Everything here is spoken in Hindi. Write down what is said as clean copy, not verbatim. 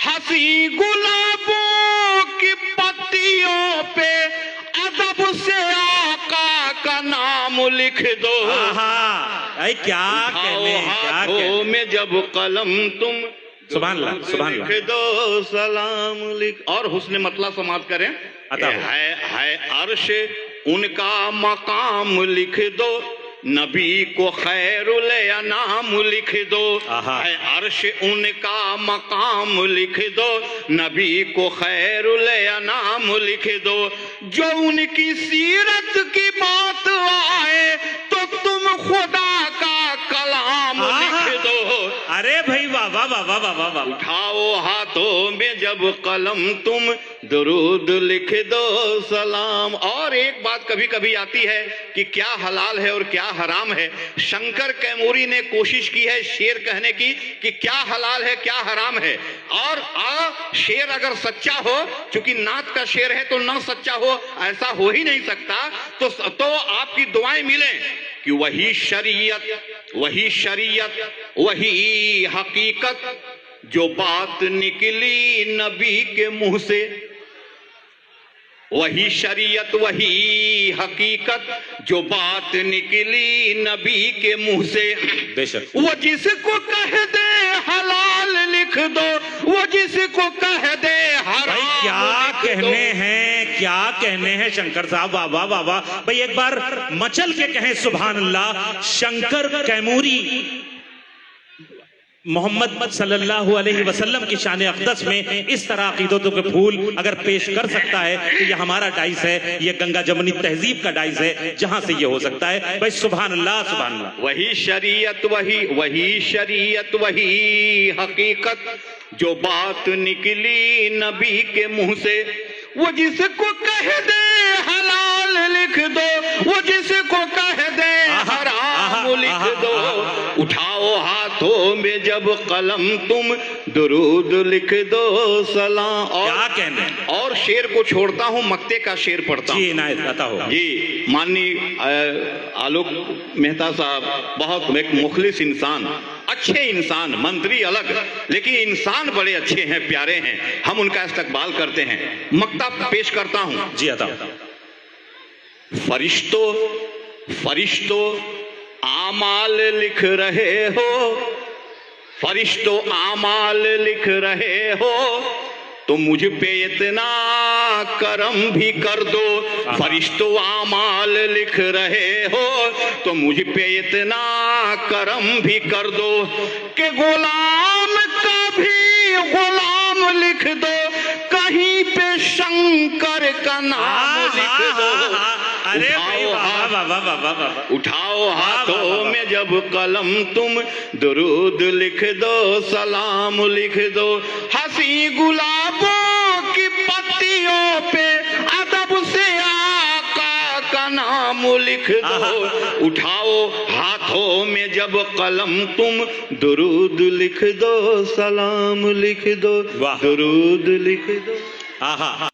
हंसी गुलाबों की पत्तियों पे अदब से आका का नाम लिख दो। अरे क्या कहने, क्या कहने में जब कलम तुम सुभान अल्लाह, सुभान अल्लाह। लिख दो सलाम लिख। और हुस्न मतला समाप्त करें। है अर्श उनका मकाम लिख दो, नबी को खैरुल अनाम लिख दो। है अर्श उनका मकाम लिख दो, नबी को खैरुल अनाम लिख दो। जो उनकी सीरत की बात आए तो तुम खुदा का कलाम लिख दो। अरे भाई वाह वाह वाह वाह वाह वाह। उठाओ हाथों में जब कलम तुम दुरूद लिख दो सलाम। और एक बात कभी कभी आती है कि क्या हलाल है और क्या हराम है। शंकर कैमूरी ने कोशिश की है शेर कहने की कि क्या हलाल है क्या हराम है। और शेर अगर सच्चा हो, चूंकि नात का शेर है तो ना सच्चा हो ऐसा हो ही नहीं सकता। तो आपकी दुआएं मिलें कि वही शरीयत वही हकीकत जो बात निकली नबी के मुंह से। वही शरीयत वही हकीकत जो बात निकली नबी के मुंह से। बेशक वो जिसको कह दे हलाल लिख दो, वो जिसको कह दे हराम। क्या कहने हैं, क्या कहने हैं शंकर साहब, वाह वाह वाह वाह। भाई एक बार मचल के कहें सुभान अल्लाह। शंकर कैमूरी मोहम्मद सल्लल्लाहु अलैहि वसल्लम की शान अक़दस में इस तरह अक़ीदतों के फूल अगर पेश कर सकता है तो ये हमारा डाइस है, ये गंगा जमुनी तहजीब का डाइस है जहां से ये हो सकता है। भाई सुभान अल्लाह, सुभान अल्लाह। वही शरीयत वही हकीकत जो बात निकली नबी के मुंह से। वो जिसको कह दे हलाल लिख दो, वो जिसको कह दे हराम लिख दो। उठाओ हाथों में जब कलम तुम दुरूद लिख दो सलाम। और क्या कहने। और शेर को छोड़ता हूँ, मक्ते का शेर पढ़ता हूँ। जी इनायत अता हो। जी माननीय आलोक मेहता साहब बहुत एक मुखलिस इंसान, अच्छे इंसान, मंत्री अलग लेकिन इंसान बड़े अच्छे हैं, प्यारे हैं, हम उनका इस्तकबाल करते हैं। मक्ता पेश करता हूं। जी अता। फरिश्तों आमाल लिख रहे हो, फरिश्तों आमाल लिख रहे हो, तो मुझ पे इतना करम भी कर दो। फरिश्तों आमाल लिख रहे हो तो मुझ पे इतना करम भी कर दो कि गुलाम का भी गुलाम लिख दो, कहीं पे शंकर का नाम लिख दो। अरे उठाओ हाथों में जब कलम तुम दुरूद लिख दो सलाम लिख दो। हंसी गुलाबों की पत्तियों पे अदब से आका का नाम लिख दो। उठाओ हाथों में जब कलम तुम दुरूद लिख दो सलाम लिख दो, दुरूद लिख दो।